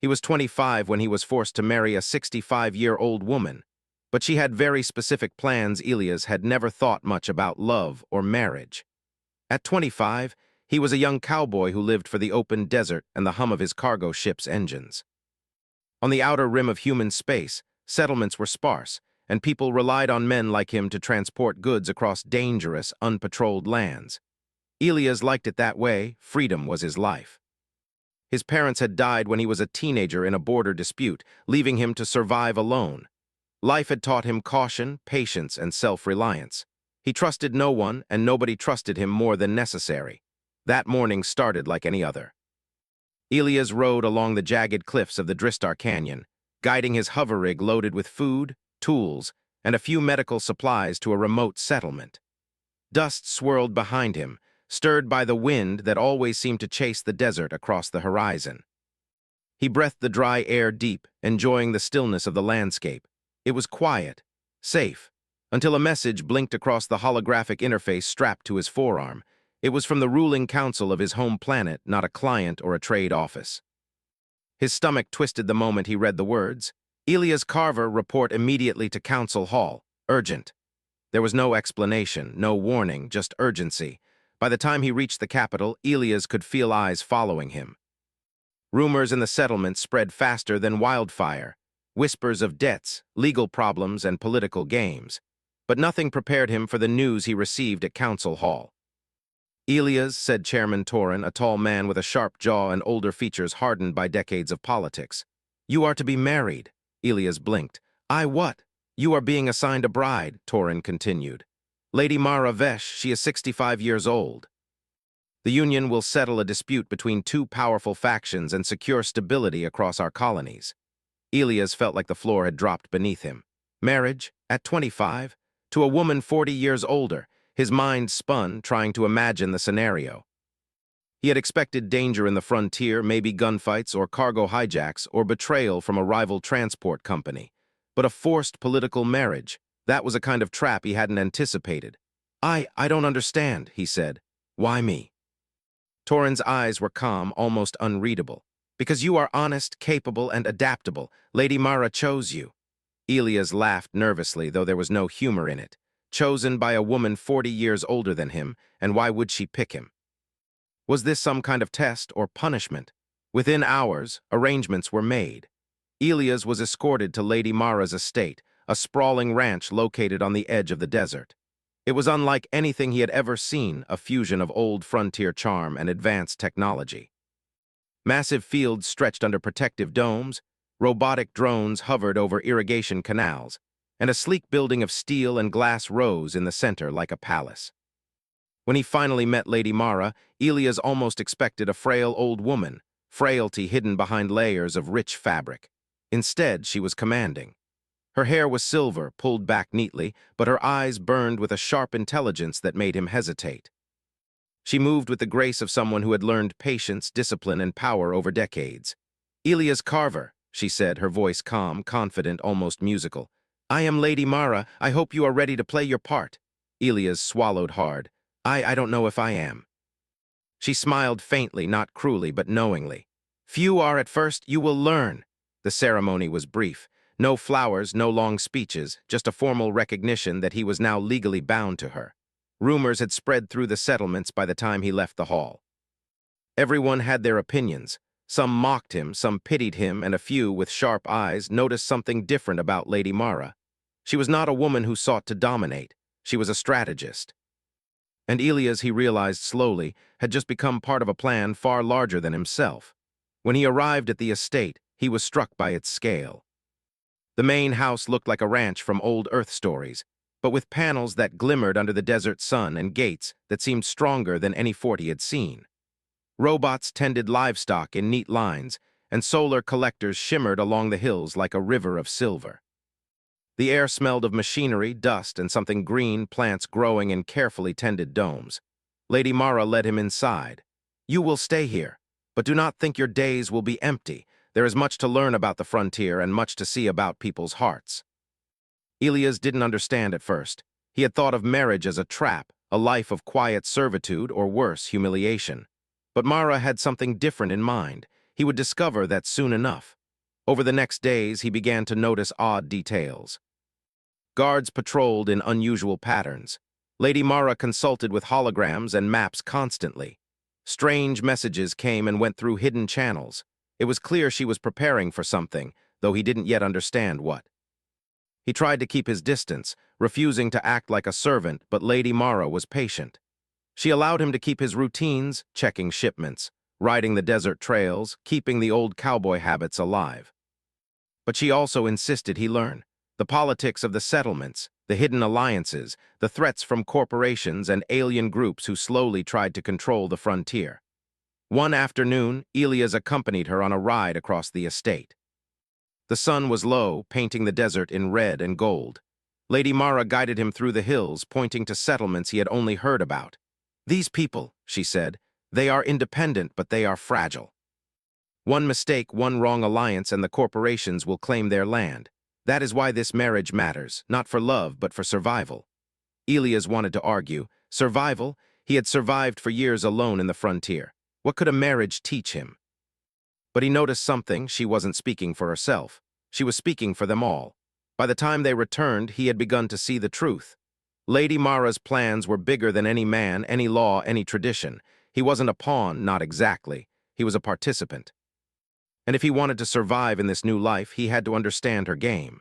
He was 25 when he was forced to marry a 65-year-old woman, but she had very specific plans. Elias had never thought much about love or marriage. At 25, he was a young cowboy who lived for the open desert and the hum of his cargo ship's engines. On the outer rim of human space, settlements were sparse, and people relied on men like him to transport goods across dangerous, unpatrolled lands. Elias liked it that way. Freedom was his life. His parents had died when he was a teenager in a border dispute, leaving him to survive alone. Life had taught him caution, patience, and self-reliance. He trusted no one, and nobody trusted him more than necessary. That morning started like any other. Elias rode along the jagged cliffs of the Dristar Canyon, guiding his hover rig loaded with food, tools, and a few medical supplies to a remote settlement. Dust swirled behind him, stirred by the wind that always seemed to chase the desert across the horizon. He breathed the dry air deep, enjoying the stillness of the landscape. It was quiet, safe, until a message blinked across the holographic interface strapped to his forearm. It was from the ruling council of his home planet, not a client or a trade office. His stomach twisted the moment he read the words. Elias Carver, report immediately to Council Hall. Urgent. There was no explanation, no warning, just urgency. By the time he reached the capital, Elias could feel eyes following him. Rumors in the settlement spread faster than wildfire. Whispers of debts, legal problems, and political games. But nothing prepared him for the news he received at Council Hall. Elias, said Chairman Torin, a tall man with a sharp jaw and older features hardened by decades of politics. You are to be married. Elias blinked. I what? You are being assigned a bride, Torin continued. Lady Mara Vesh, she is 65 years old. The Union will settle a dispute between two powerful factions and secure stability across our colonies. Elias felt like the floor had dropped beneath him. Marriage, at 25, to a woman 40 years older. His mind spun, trying to imagine the scenario. He had expected danger in the frontier, maybe gunfights or cargo hijacks or betrayal from a rival transport company. But a forced political marriage, that was a kind of trap he hadn't anticipated. I don't understand, he said. Why me? Torin's eyes were calm, almost unreadable. Because you are honest, capable, and adaptable. Lady Mara chose you. Elias laughed nervously, though there was no humor in it. Chosen by a woman 40 years older than him, and why would she pick him? Was this some kind of test or punishment? Within hours, arrangements were made. Elias was escorted to Lady Mara's estate, a sprawling ranch located on the edge of the desert. It was unlike anything he had ever seen, a fusion of old frontier charm and advanced technology. Massive fields stretched under protective domes, robotic drones hovered over irrigation canals, and a sleek building of steel and glass rose in the center like a palace. When he finally met Lady Mara, Elias almost expected a frail old woman, frailty hidden behind layers of rich fabric. Instead, she was commanding. Her hair was silver, pulled back neatly, but her eyes burned with a sharp intelligence that made him hesitate. She moved with the grace of someone who had learned patience, discipline, and power over decades. Elias Carver, she said, her voice calm, confident, almost musical. I am Lady Mara. I hope you are ready to play your part. Elias swallowed hard. I don't know if I am. She smiled faintly, not cruelly, but knowingly. Few are at first, you will learn. The ceremony was brief. No flowers, no long speeches, just a formal recognition that he was now legally bound to her. Rumors had spread through the settlements by the time he left the hall. Everyone had their opinions. Some mocked him, some pitied him, and a few, with sharp eyes, noticed something different about Lady Mara. She was not a woman who sought to dominate. She was a strategist. And Elias, he realized slowly, had just become part of a plan far larger than himself. When he arrived at the estate, he was struck by its scale. The main house looked like a ranch from old Earth stories, but with panels that glimmered under the desert sun and gates that seemed stronger than any fort he had seen. Robots tended livestock in neat lines, and solar collectors shimmered along the hills like a river of silver. The air smelled of machinery, dust, and something green, plants growing in carefully tended domes. Lady Mara led him inside. You will stay here, but do not think your days will be empty. There is much to learn about the frontier and much to see about people's hearts. Elias didn't understand at first. He had thought of marriage as a trap, a life of quiet servitude or worse, humiliation. But Mara had something different in mind. He would discover that soon enough. Over the next days, he began to notice odd details. Guards patrolled in unusual patterns. Lady Mara consulted with holograms and maps constantly. Strange messages came and went through hidden channels. It was clear she was preparing for something, though he didn't yet understand what. He tried to keep his distance, refusing to act like a servant, but Lady Mara was patient. She allowed him to keep his routines, checking shipments, riding the desert trails, keeping the old cowboy habits alive. But she also insisted he learn the politics of the settlements, the hidden alliances, the threats from corporations and alien groups who slowly tried to control the frontier. One afternoon, Elias accompanied her on a ride across the estate. The sun was low, painting the desert in red and gold. Lady Mara guided him through the hills, pointing to settlements he had only heard about. "These people," she said, "they are independent, but they are fragile. One mistake, one wrong alliance, and the corporations will claim their land. That is why this marriage matters, not for love, but for survival." Elias wanted to argue. Survival? He had survived for years alone in the frontier. What could a marriage teach him? But he noticed something. She wasn't speaking for herself. She was speaking for them all. By the time they returned, he had begun to see the truth. Lady Mara's plans were bigger than any man, any law, any tradition. He wasn't a pawn, not exactly. He was a participant. And if he wanted to survive in this new life, he had to understand her game.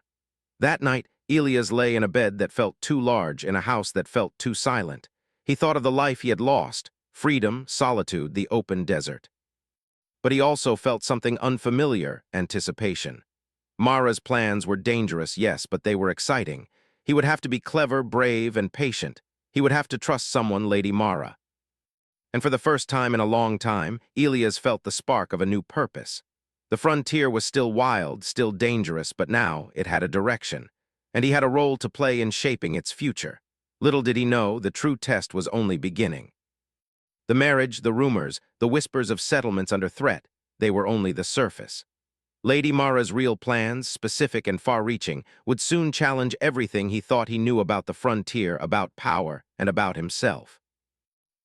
That night, Elias lay in a bed that felt too large, in a house that felt too silent. He thought of the life he had lost, freedom, solitude, the open desert. But he also felt something unfamiliar, anticipation. Mara's plans were dangerous, yes, but they were exciting. He would have to be clever, brave, and patient. He would have to trust someone, Lady Mara. And for the first time in a long time, Elias felt the spark of a new purpose. The frontier was still wild, still dangerous, but now it had a direction, and he had a role to play in shaping its future. Little did he know, the true test was only beginning. The marriage, the rumors, the whispers of settlements under threat, they were only the surface. Lady Mara's real plans, specific and far-reaching, would soon challenge everything he thought he knew about the frontier, about power, and about himself.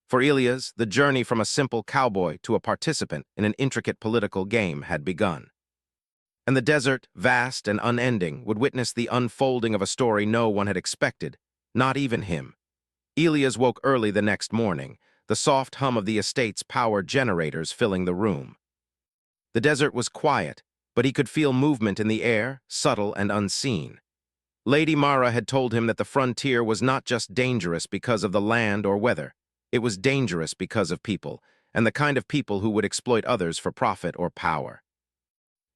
For Elias, the journey from a simple cowboy to a participant in an intricate political game had begun. And the desert, vast and unending, would witness the unfolding of a story no one had expected, not even him. Elias woke early the next morning, the soft hum of the estate's power generators filling the room. The desert was quiet, but he could feel movement in the air, subtle and unseen. Lady Mara had told him that the frontier was not just dangerous because of the land or weather. It was dangerous because of people, and the kind of people who would exploit others for profit or power.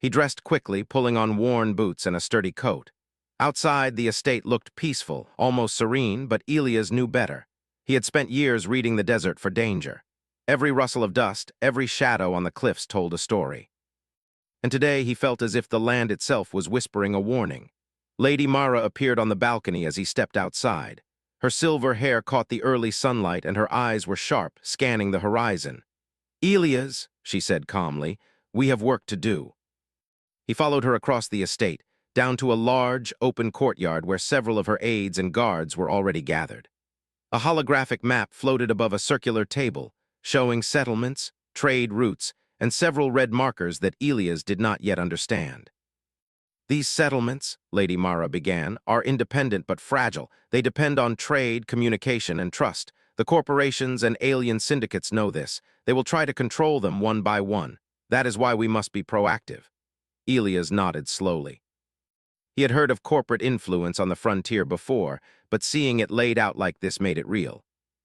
He dressed quickly, pulling on worn boots and a sturdy coat. Outside, the estate looked peaceful, almost serene, but Elias knew better. He had spent years reading the desert for danger. Every rustle of dust, every shadow on the cliffs told a story. And today he felt as if the land itself was whispering a warning. Lady Mara appeared on the balcony as he stepped outside. Her silver hair caught the early sunlight and her eyes were sharp, scanning the horizon. "Elias," she said calmly, "we have work to do." He followed her across the estate, down to a large, open courtyard where several of her aides and guards were already gathered. A holographic map floated above a circular table, showing settlements, trade routes, and several red markers that Elias did not yet understand. "These settlements," Lady Mara began, "are independent but fragile. They depend on trade, communication, and trust. The corporations and alien syndicates know this. They will try to control them one by one. That is why we must be proactive." Elias nodded slowly. He had heard of corporate influence on the frontier before, but seeing it laid out like this made it real.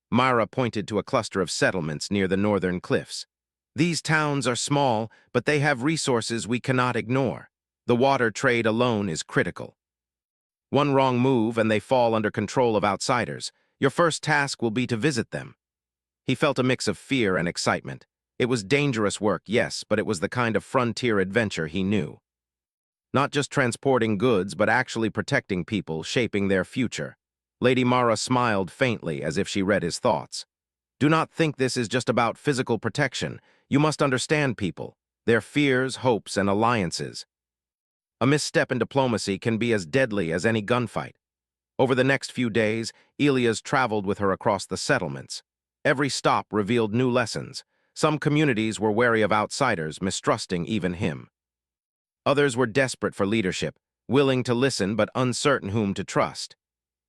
Mara pointed to a cluster of settlements near the northern cliffs. "These towns are small, but they have resources we cannot ignore. The water trade alone is critical. One wrong move and they fall under control of outsiders. Your first task will be to visit them." He felt a mix of fear and excitement. It was dangerous work, yes, but it was the kind of frontier adventure he knew. Not just transporting goods, but actually protecting people, shaping their future. Lady Mara smiled faintly as if she read his thoughts. "Do not think this is just about physical protection. You must understand people, their fears, hopes, and alliances. A misstep in diplomacy can be as deadly as any gunfight." Over the next few days, Elias traveled with her across the settlements. Every stop revealed new lessons. Some communities were wary of outsiders, mistrusting even him. Others were desperate for leadership, willing to listen but uncertain whom to trust.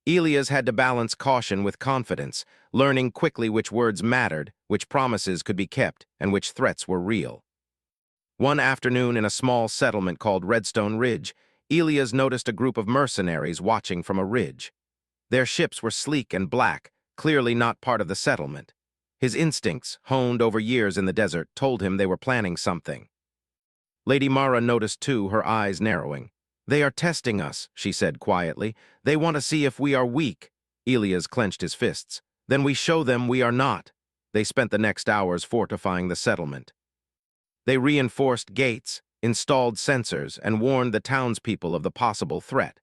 Elias had to balance caution with confidence, learning quickly which words mattered, which promises could be kept, and which threats were real. One afternoon in a small settlement called Redstone Ridge, Elias noticed a group of mercenaries watching from a ridge. Their ships were sleek and black, clearly not part of the settlement. His instincts, honed over years in the desert, told him they were planning something. Lady Mara noticed too, her eyes narrowing. "They are testing us," she said quietly. "They want to see if we are weak." Elias clenched his fists. "Then we show them we are not." They spent the next hours fortifying the settlement. They reinforced gates, installed sensors, and warned the townspeople of the possible threat.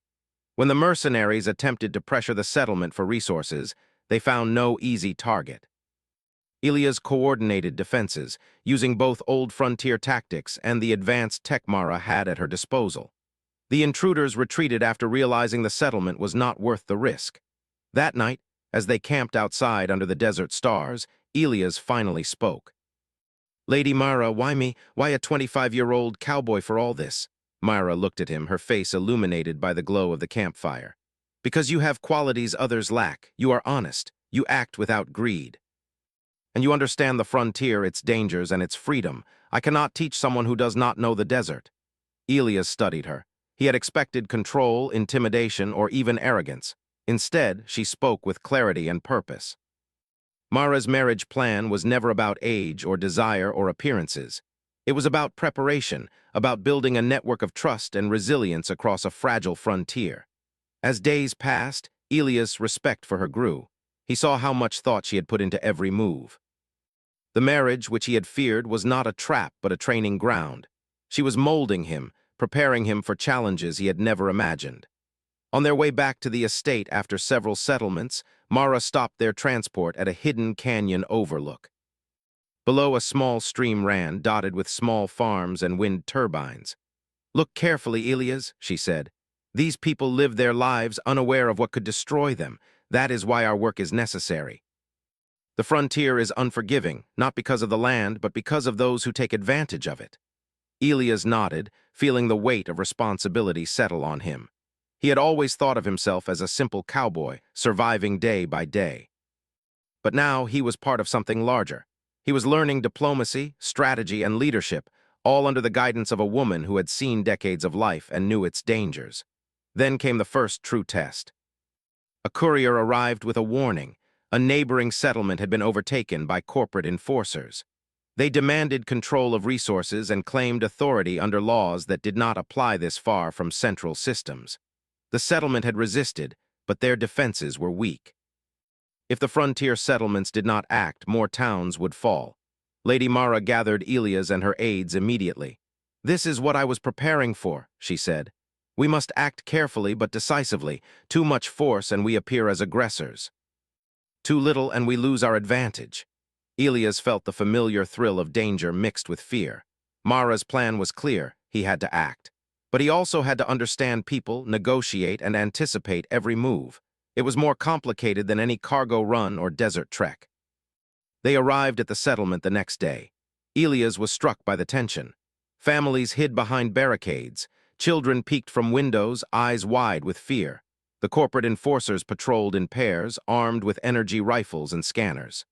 When the mercenaries attempted to pressure the settlement for resources, they found no easy target. Elias coordinated defenses, using both old frontier tactics and the advanced tech Mara had at her disposal. The intruders retreated after realizing the settlement was not worth the risk. That night, as they camped outside under the desert stars, Elias finally spoke. "Lady Mara, why me? Why a 25-year-old cowboy for all this?" Mara looked at him, her face illuminated by the glow of the campfire. "Because you have qualities others lack. You are honest. You act without greed. And you understand the frontier, its dangers, and its freedom. I cannot teach someone who does not know the desert." Elias studied her. He had expected control, intimidation, or even arrogance. Instead, she spoke with clarity and purpose. Mara's marriage plan was never about age or desire or appearances. It was about preparation, about building a network of trust and resilience across a fragile frontier. As days passed, Elias' respect for her grew. He saw how much thought she had put into every move. The marriage, which he had feared, was not a trap but a training ground. She was molding him, preparing him for challenges he had never imagined. On their way back to the estate after several settlements, Mara stopped their transport at a hidden canyon overlook. Below, a small stream ran, dotted with small farms and wind turbines. "Look carefully, Elias," she said. "These people live their lives unaware of what could destroy them. That is why our work is necessary. The frontier is unforgiving, not because of the land, but because of those who take advantage of it." Elias nodded, feeling the weight of responsibility settle on him. He had always thought of himself as a simple cowboy, surviving day by day. But now he was part of something larger. He was learning diplomacy, strategy, and leadership, all under the guidance of a woman who had seen decades of life and knew its dangers. Then came the first true test. A courier arrived with a warning. A neighboring settlement had been overtaken by corporate enforcers. They demanded control of resources and claimed authority under laws that did not apply this far from central systems. The settlement had resisted, but their defenses were weak. If the frontier settlements did not act, more towns would fall. Lady Mara gathered Elias and her aides immediately. "This is what I was preparing for," she said. "We must act carefully but decisively. Too much force and we appear as aggressors. Too little and we lose our advantage." Elias felt the familiar thrill of danger mixed with fear. Mara's plan was clear. He had to act. But he also had to understand people, negotiate, and anticipate every move. It was more complicated than any cargo run or desert trek. They arrived at the settlement the next day. Elias was struck by the tension. Families hid behind barricades. Children peeked from windows, eyes wide with fear. The corporate enforcers patrolled in pairs, armed with energy rifles and scanners.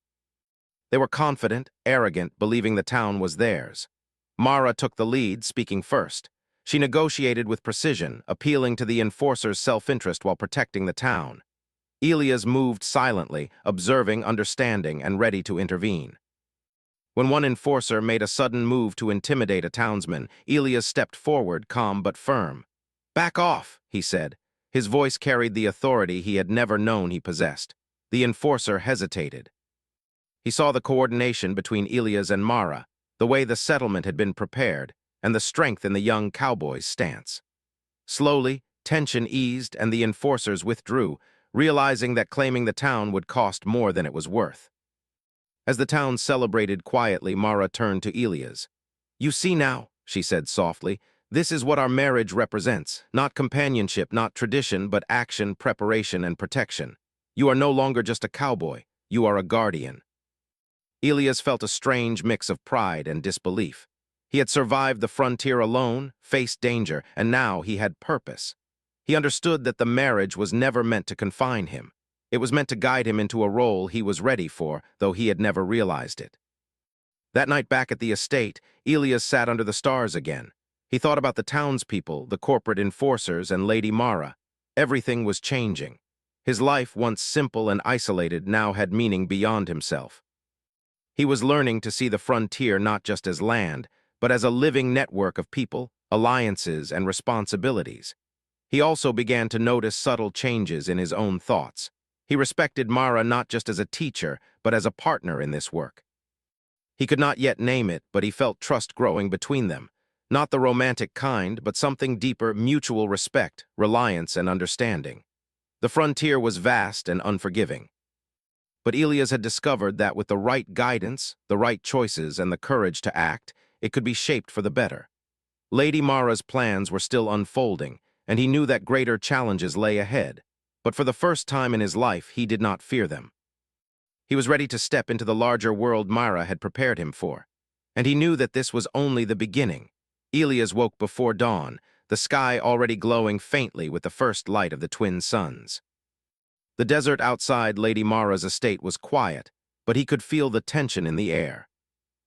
They were confident, arrogant, believing the town was theirs. Mara took the lead, speaking first. She negotiated with precision, appealing to the enforcers' self-interest while protecting the town. Elias moved silently, observing, understanding, and ready to intervene. When one enforcer made a sudden move to intimidate a townsman, Elias stepped forward, calm but firm. "Back off," he said. His voice carried the authority he had never known he possessed. The enforcer hesitated. He saw the coordination between Elias and Mara, the way the settlement had been prepared, and the strength in the young cowboy's stance. Slowly, tension eased and the enforcers withdrew, realizing that claiming the town would cost more than it was worth. As the town celebrated quietly, Mara turned to Elias. "You see now," she said softly, "this is what our marriage represents. Not companionship, not tradition, but action, preparation, and protection. You are no longer just a cowboy. You are a guardian." Elias felt a strange mix of pride and disbelief. He had survived the frontier alone, faced danger, and now he had purpose. He understood that the marriage was never meant to confine him. It was meant to guide him into a role he was ready for, though he had never realized it. That night back at the estate, Elias sat under the stars again. He thought about the townspeople, the corporate enforcers, and Lady Mara. Everything was changing. His life, once simple and isolated, now had meaning beyond himself. He was learning to see the frontier not just as land, but as a living network of people, alliances, and responsibilities. He also began to notice subtle changes in his own thoughts. He respected Mara not just as a teacher, but as a partner in this work. He could not yet name it, but he felt trust growing between them. Not the romantic kind, but something deeper: mutual respect, reliance, and understanding. The frontier was vast and unforgiving. But Elias had discovered that with the right guidance, the right choices, and the courage to act, it could be shaped for the better. Lady Mara's plans were still unfolding, and he knew that greater challenges lay ahead. But for the first time in his life, he did not fear them. He was ready to step into the larger world Mara had prepared him for. And he knew that this was only the beginning. Elias woke before dawn, the sky already glowing faintly with the first light of the twin suns. The desert outside Lady Mara's estate was quiet, but he could feel the tension in the air.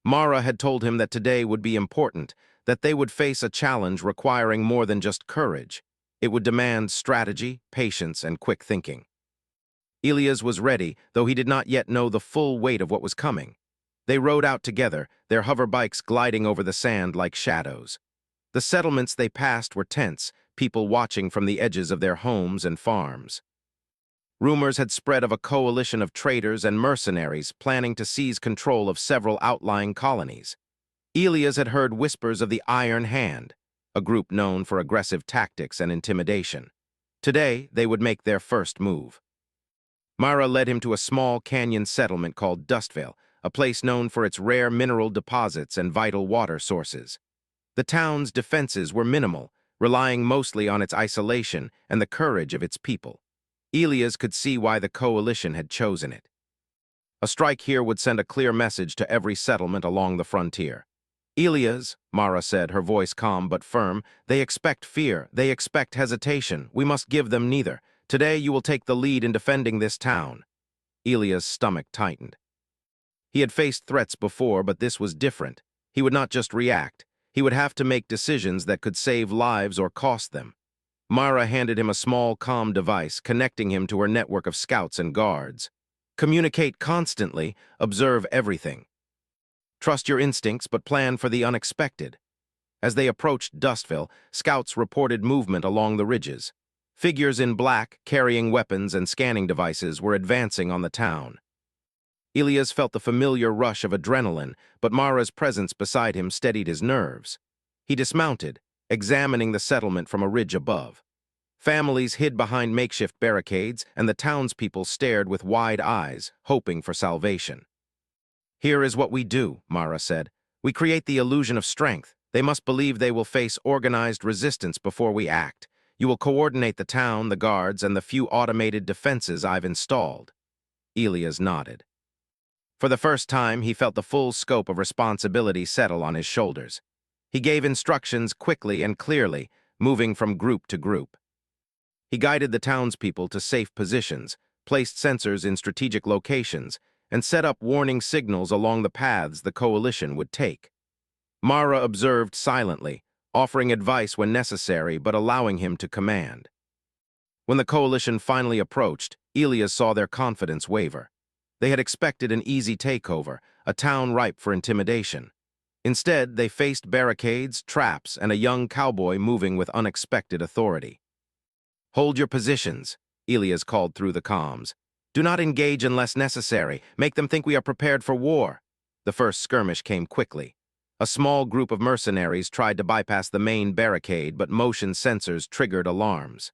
Mara had told him that today would be important, that they would face a challenge requiring more than just courage. It would demand strategy, patience, and quick thinking. Elias was ready, though he did not yet know the full weight of what was coming. They rode out together, their hover bikes gliding over the sand like shadows. The settlements they passed were tense, people watching from the edges of their homes and farms. Rumors had spread of a coalition of traders and mercenaries planning to seize control of several outlying colonies. Elias had heard whispers of the Iron Hand, a group known for aggressive tactics and intimidation. Today, they would make their first move. Mara led him to a small canyon settlement called Dustvale, a place known for its rare mineral deposits and vital water sources. The town's defenses were minimal, relying mostly on its isolation and the courage of its people. Elias could see why the coalition had chosen it. A strike here would send a clear message to every settlement along the frontier. Elias, Mara said, her voice calm but firm, they expect fear, they expect hesitation. We must give them neither. Today you will take the lead in defending this town. Elias' stomach tightened. He had faced threats before, but this was different. He would not just react. He would have to make decisions that could save lives or cost them. Mara handed him a small comm device, connecting him to her network of scouts and guards. Communicate constantly, observe everything. Trust your instincts, but plan for the unexpected. As they approached Dustville, scouts reported movement along the ridges. Figures in black, carrying weapons and scanning devices, were advancing on the town. Elias felt the familiar rush of adrenaline, but Mara's presence beside him steadied his nerves. He dismounted, examining the settlement from a ridge above. Families hid behind makeshift barricades, and the townspeople stared with wide eyes, hoping for salvation. Here is what we do, Mara said. We create the illusion of strength. They must believe they will face organized resistance before we act. You will coordinate the town, the guards, and the few automated defenses I've installed. Elias nodded. For the first time, he felt the full scope of responsibility settle on his shoulders. He gave instructions quickly and clearly, moving from group to group. He guided the townspeople to safe positions, placed sensors in strategic locations, and set up warning signals along the paths the coalition would take. Mara observed silently, offering advice when necessary but allowing him to command. When the coalition finally approached, Elias saw their confidence waver. They had expected an easy takeover, a town ripe for intimidation. Instead, they faced barricades, traps, and a young cowboy moving with unexpected authority. Hold your positions, Elias called through the comms. Do not engage unless necessary. Make them think we are prepared for war. The first skirmish came quickly. A small group of mercenaries tried to bypass the main barricade, but motion sensors triggered alarms.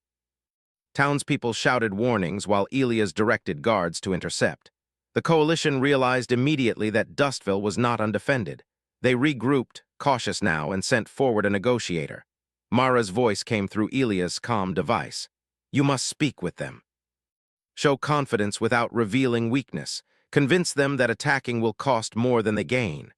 Townspeople shouted warnings while Elias directed guards to intercept. The coalition realized immediately that Dustville was not undefended. They regrouped, cautious now, and sent forward a negotiator. Mara's voice came through Elias' comm device. You must speak with them. Show confidence without revealing weakness. Convince them that attacking will cost more than they gain.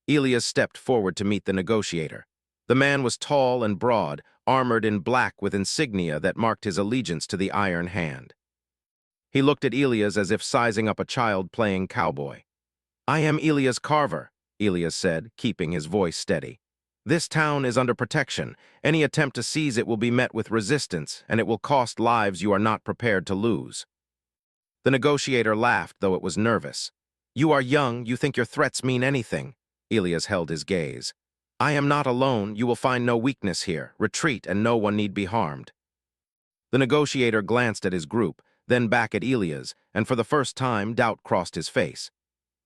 Elias stepped forward to meet the negotiator. The man was tall and broad, armored in black with insignia that marked his allegiance to the Iron Hand. He looked at Elias as if sizing up a child playing cowboy. "I am Elias Carver," Elias said, keeping his voice steady. "This town is under protection. Any attempt to seize it will be met with resistance, and it will cost lives you are not prepared to lose." The negotiator laughed, though it was nervous. "You are young, you think your threats mean anything." Elias held his gaze. "I am not alone, you will find no weakness here. Retreat, and no one need be harmed." The negotiator glanced at his group, then back at Elias, and for the first time doubt crossed his face.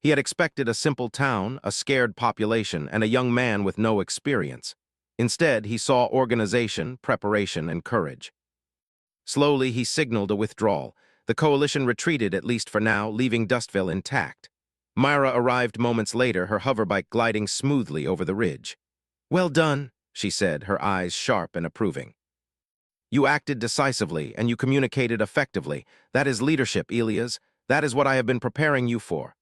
He had expected a simple town, a scared population, and a young man with no experience. Instead, he saw organization, preparation, and courage. Slowly, he signaled a withdrawal. The coalition retreated, at least for now, leaving Dustville intact. Myra arrived moments later, her hoverbike gliding smoothly over the ridge. "Well done," she said, her eyes sharp and approving. "You acted decisively, and you communicated effectively. That is leadership, Elias. That is what I have been preparing you for."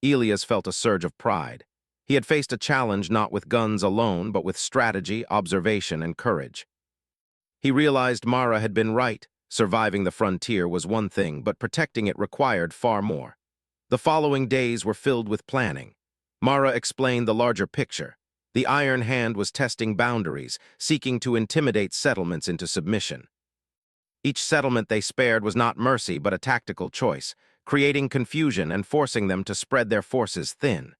Elias felt a surge of pride. He had faced a challenge not with guns alone, but with strategy, observation, and courage. He realized Mara had been right. Surviving the frontier was one thing, but protecting it required far more. The following days were filled with planning. Mara explained the larger picture. The Iron Hand was testing boundaries, seeking to intimidate settlements into submission. Each settlement they spared was not mercy, but a tactical choice, creating confusion and forcing them to spread their forces thin.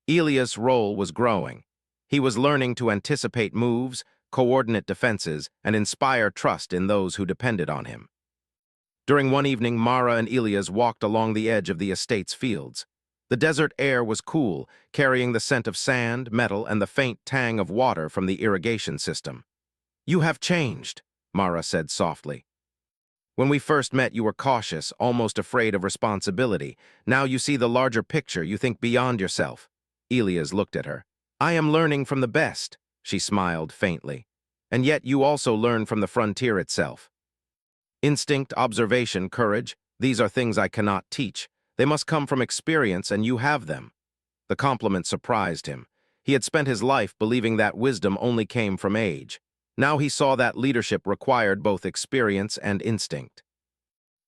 Elias' role was growing. He was learning to anticipate moves, coordinate defenses, and inspire trust in those who depended on him. During one evening, Mara and Elias walked along the edge of the estate's fields. The desert air was cool, carrying the scent of sand, metal, and the faint tang of water from the irrigation system. "You have changed," Mara said softly. "When we first met, you were cautious, almost afraid of responsibility. Now you see the larger picture, you think beyond yourself." Elias looked at her. "I am learning from the best," she smiled faintly. "And yet you also learn from the frontier itself. Instinct, observation, courage, these are things I cannot teach. They must come from experience, and you have them." The compliment surprised him. He had spent his life believing that wisdom only came from age. Now he saw that leadership required both experience and instinct.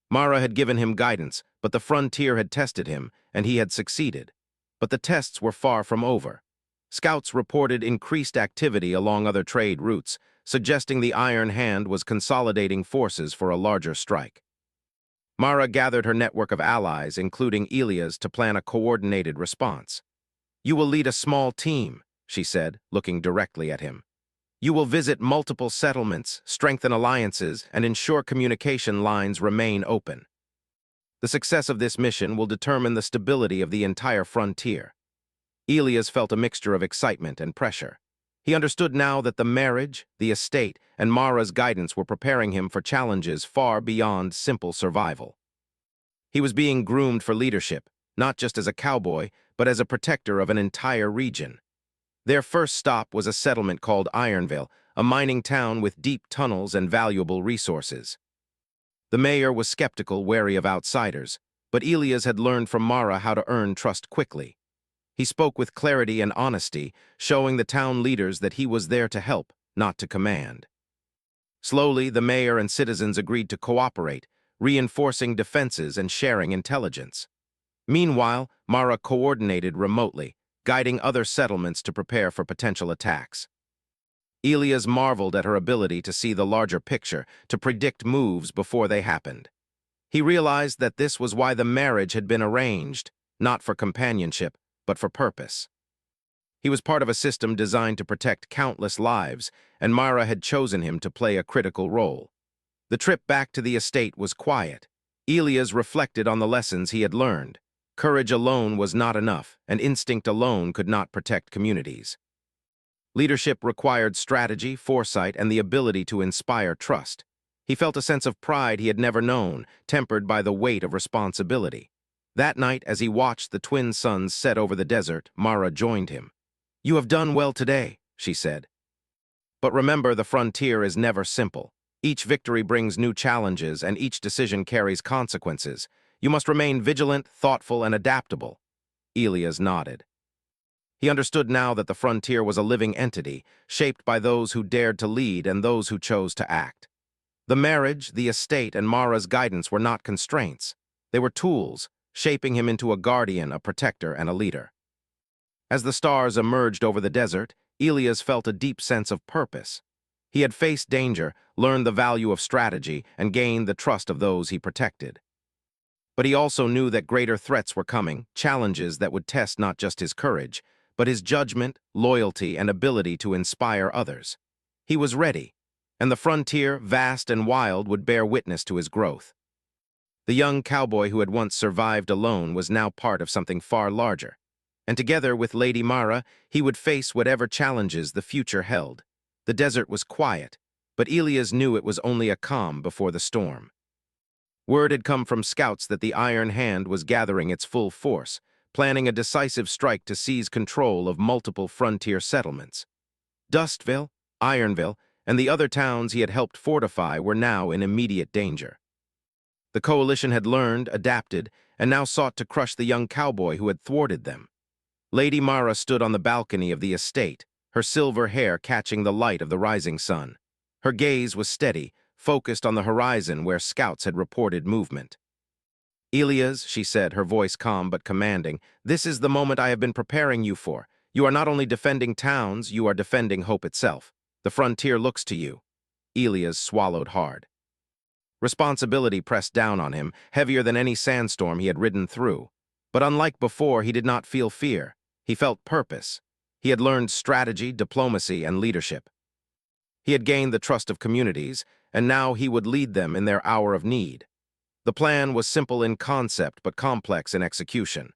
Mara had given him guidance, but the frontier had tested him, and he had succeeded. But the tests were far from over. Scouts reported increased activity along other trade routes, suggesting the Iron Hand was consolidating forces for a larger strike. Mara gathered her network of allies, including Elias, to plan a coordinated response. "You will lead a small team," she said, looking directly at him. "You will visit multiple settlements, strengthen alliances, and ensure communication lines remain open. The success of this mission will determine the stability of the entire frontier." Elias felt a mixture of excitement and pressure. He understood now that the marriage, the estate, and Mara's guidance were preparing him for challenges far beyond simple survival. He was being groomed for leadership, not just as a cowboy, but as a protector of an entire region. Their first stop was a settlement called Ironville, a mining town with deep tunnels and valuable resources. The mayor was skeptical, wary of outsiders, but Elias had learned from Mara how to earn trust quickly. He spoke with clarity and honesty, showing the town leaders that he was there to help, not to command. Slowly, the mayor and citizens agreed to cooperate, reinforcing defenses and sharing intelligence. Meanwhile, Mara coordinated remotely, guiding other settlements to prepare for potential attacks. Elias marveled at her ability to see the larger picture, to predict moves before they happened. He realized that this was why the marriage had been arranged, not for companionship, but for purpose. He was part of a system designed to protect countless lives, and Mara had chosen him to play a critical role. The trip back to the estate was quiet. Elias reflected on the lessons he had learned. Courage alone was not enough, and instinct alone could not protect communities. Leadership required strategy, foresight, and the ability to inspire trust. He felt a sense of pride he had never known, tempered by the weight of responsibility. That night, as he watched the twin suns set over the desert, Mara joined him. "You have done well today," she said. "But remember, the frontier is never simple. Each victory brings new challenges, and each decision carries consequences. You must remain vigilant, thoughtful, and adaptable. Elias nodded. He understood now that the frontier was a living entity, shaped by those who dared to lead and those who chose to act. The marriage, the estate, and Mara's guidance were not constraints. They were tools, shaping him into a guardian, a protector, and a leader. As the stars emerged over the desert, Elias felt a deep sense of purpose. He had faced danger, learned the value of strategy, and gained the trust of those he protected. But he also knew that greater threats were coming, challenges that would test not just his courage, but his judgment, loyalty, and ability to inspire others. He was ready, and the frontier, vast and wild, would bear witness to his growth. The young cowboy who had once survived alone was now part of something far larger, and together with Lady Mara, he would face whatever challenges the future held. The desert was quiet, but Elias knew it was only a calm before the storm. Word had come from scouts that the Iron Hand was gathering its full force, planning a decisive strike to seize control of multiple frontier settlements. Dustville, Ironville, and the other towns he had helped fortify were now in immediate danger. The coalition had learned, adapted, and now sought to crush the young cowboy who had thwarted them. Lady Mara stood on the balcony of the estate, her silver hair catching the light of the rising sun. Her gaze was steady, focused on the horizon where scouts had reported movement. "Elias," she said, her voice calm but commanding, "this is the moment I have been preparing you for. You are not only defending towns, you are defending hope itself. The frontier looks to you." Elias swallowed hard. Responsibility pressed down on him, heavier than any sandstorm he had ridden through. But unlike before, he did not feel fear. He felt purpose. He had learned strategy, diplomacy, and leadership. He had gained the trust of communities, and now he would lead them in their hour of need. The plan was simple in concept but complex in execution.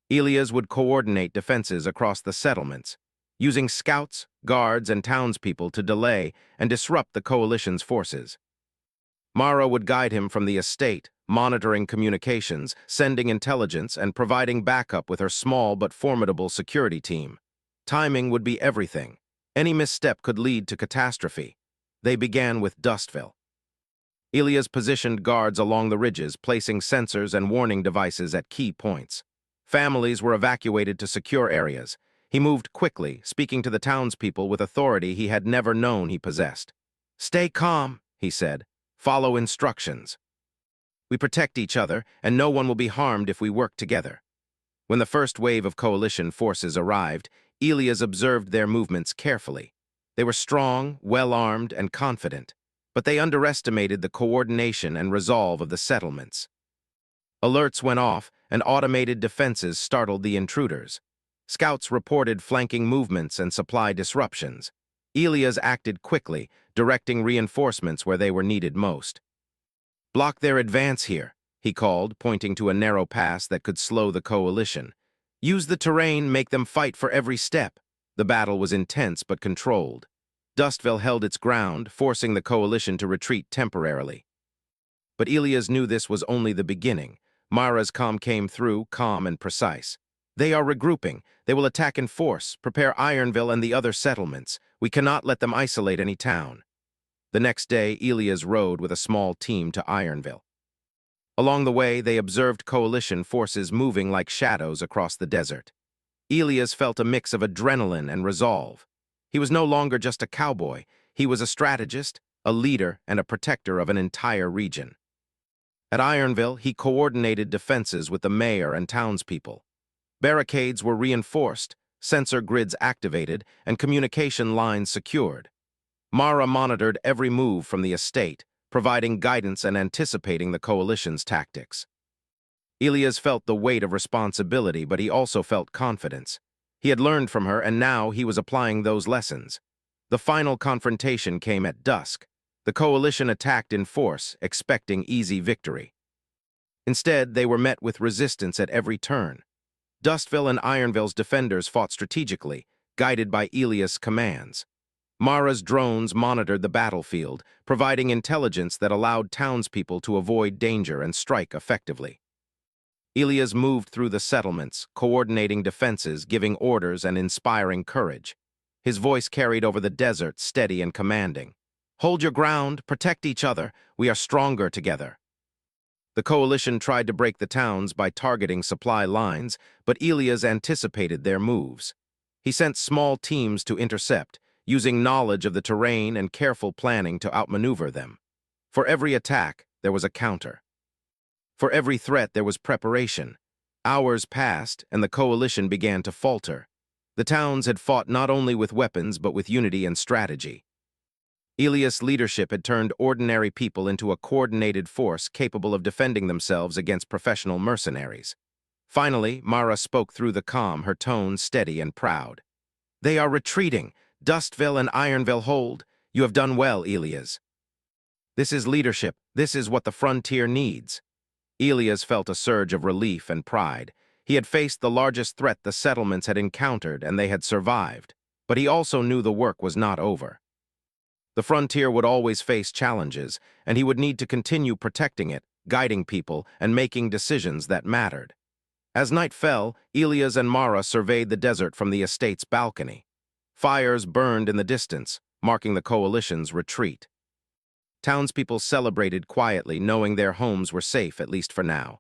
Elias would coordinate defenses across the settlements, using scouts, guards, and townspeople to delay and disrupt the coalition's forces. Mara would guide him from the estate, monitoring communications, sending intelligence, and providing backup with her small but formidable security team. Timing would be everything. Any misstep could lead to catastrophe. They began with Dustville. Elias positioned guards along the ridges, placing sensors and warning devices at key points. Families were evacuated to secure areas. He moved quickly, speaking to the townspeople with authority he had never known he possessed. "Stay calm," he said. "Follow instructions. We protect each other, and no one will be harmed if we work together." When the first wave of coalition forces arrived, Elias observed their movements carefully. They were strong, well-armed, and confident, but they underestimated the coordination and resolve of the settlements. Alerts went off, and automated defenses startled the intruders. Scouts reported flanking movements and supply disruptions. Elias acted quickly, directing reinforcements where they were needed most. "Block their advance here," he called, pointing to a narrow pass that could slow the coalition. "Use the terrain, make them fight for every step." The battle was intense but controlled. Dustville held its ground, forcing the coalition to retreat temporarily. But Elias knew this was only the beginning. Mara's comm came through, calm and precise. "They are regrouping. They will attack in force. Prepare Ironville and the other settlements. We cannot let them isolate any town." The next day, Elias rode with a small team to Ironville. Along the way, they observed coalition forces moving like shadows across the desert. Elias felt a mix of adrenaline and resolve. He was no longer just a cowboy. He was a strategist, a leader, and a protector of an entire region. At Ironville, he coordinated defenses with the mayor and townspeople. Barricades were reinforced, sensor grids activated, and communication lines secured. Mara monitored every move from the estate, providing guidance and anticipating the coalition's tactics. Elias felt the weight of responsibility, but he also felt confidence. He had learned from her, and now he was applying those lessons. The final confrontation came at dusk. The coalition attacked in force, expecting easy victory. Instead, they were met with resistance at every turn. Dustville and Ironville's defenders fought strategically, guided by Elias' commands. Mara's drones monitored the battlefield, providing intelligence that allowed townspeople to avoid danger and strike effectively. Elias moved through the settlements, coordinating defenses, giving orders, and inspiring courage. His voice carried over the desert, steady and commanding. "Hold your ground, protect each other, we are stronger together." The coalition tried to break the towns by targeting supply lines, but Elias anticipated their moves. He sent small teams to intercept, using knowledge of the terrain and careful planning to outmaneuver them. For every attack, there was a counter. For every threat, there was preparation. Hours passed, and the coalition began to falter. The towns had fought not only with weapons, but with unity and strategy. Elias' leadership had turned ordinary people into a coordinated force capable of defending themselves against professional mercenaries. Finally, Mara spoke through the calm, her tone steady and proud. "They are retreating. Dustville and Ironville hold. You have done well, Elias. This is leadership. This is what the frontier needs." Elias felt a surge of relief and pride. He had faced the largest threat the settlements had encountered, and they had survived. But he also knew the work was not over. The frontier would always face challenges, and he would need to continue protecting it, guiding people, and making decisions that mattered. As night fell, Elias and Mara surveyed the desert from the estate's balcony. Fires burned in the distance, marking the coalition's retreat. Townspeople celebrated quietly, knowing their homes were safe, at least for now.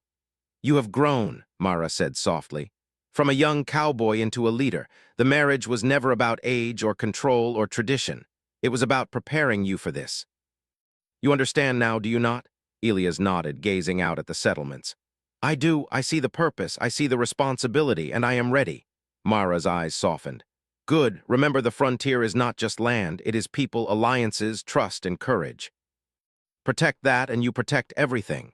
"You have grown," Mara said softly. "From a young cowboy into a leader, the marriage was never about age or control or tradition. It was about preparing you for this. You understand now, do you not?" Elias nodded, gazing out at the settlements. "I do. I see the purpose. I see the responsibility, and I am ready." Mara's eyes softened. "Good. Remember, the frontier is not just land. It is people, alliances, trust, and courage. Protect that, and you protect everything."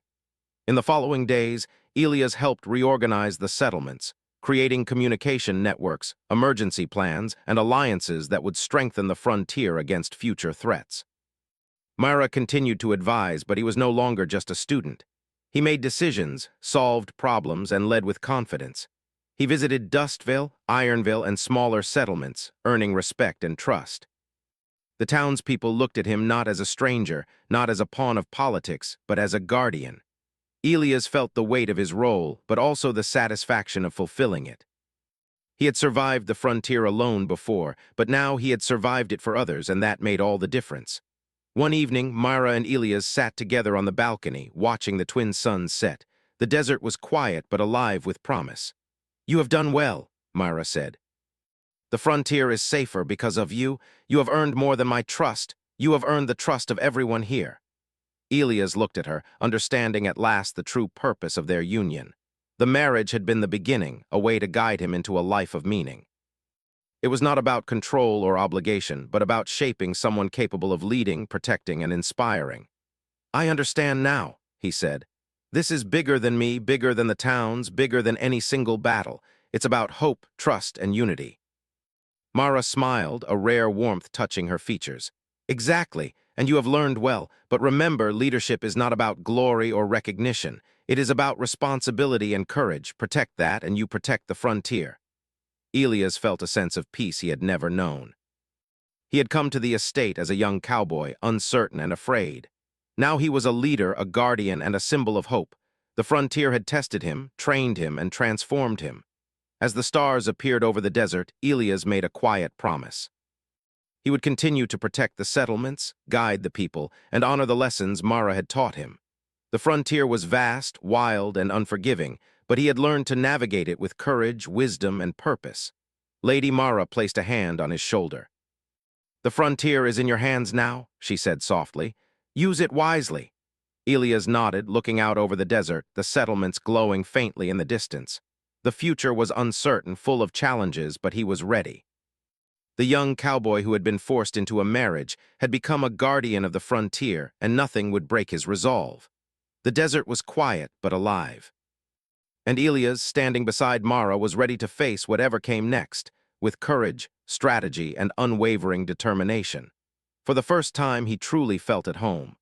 In the following days, Elias helped reorganize the settlements, creating communication networks, emergency plans, and alliances that would strengthen the frontier against future threats. Mara continued to advise, but he was no longer just a student. He made decisions, solved problems, and led with confidence. He visited Dustville, Ironville, and smaller settlements, earning respect and trust. The townspeople looked at him not as a stranger, not as a pawn of politics, but as a guardian. Elias felt the weight of his role, but also the satisfaction of fulfilling it. He had survived the frontier alone before, but now he had survived it for others, and that made all the difference. One evening, Mara and Elias sat together on the balcony, watching the twin suns set. The desert was quiet but alive with promise. "You have done well," Mara said. "The frontier is safer because of you. You have earned more than my trust. You have earned the trust of everyone here." Elias looked at her, understanding at last the true purpose of their union. The marriage had been the beginning, a way to guide him into a life of meaning. It was not about control or obligation, but about shaping someone capable of leading, protecting, and inspiring. "I understand now," he said. "This is bigger than me, bigger than the towns, bigger than any single battle. It's about hope, trust, and unity." Mara smiled, a rare warmth touching her features. "Exactly, and you have learned well, but remember, leadership is not about glory or recognition. It is about responsibility and courage. Protect that, and you protect the frontier." Elias felt a sense of peace he had never known. He had come to the estate as a young cowboy, uncertain and afraid. Now he was a leader, a guardian, and a symbol of hope. The frontier had tested him, trained him, and transformed him. As the stars appeared over the desert, Elias made a quiet promise. He would continue to protect the settlements, guide the people, and honor the lessons Mara had taught him. The frontier was vast, wild, and unforgiving, but he had learned to navigate it with courage, wisdom, and purpose. Lady Mara placed a hand on his shoulder. "The frontier is in your hands now," she said softly. "Use it wisely." Elias nodded, looking out over the desert, the settlements glowing faintly in the distance. The future was uncertain, full of challenges, but he was ready. The young cowboy who had been forced into a marriage had become a guardian of the frontier, and nothing would break his resolve. The desert was quiet but alive. And Elias, standing beside Mara, was ready to face whatever came next, with courage, strategy, and unwavering determination. For the first time, he truly felt at home.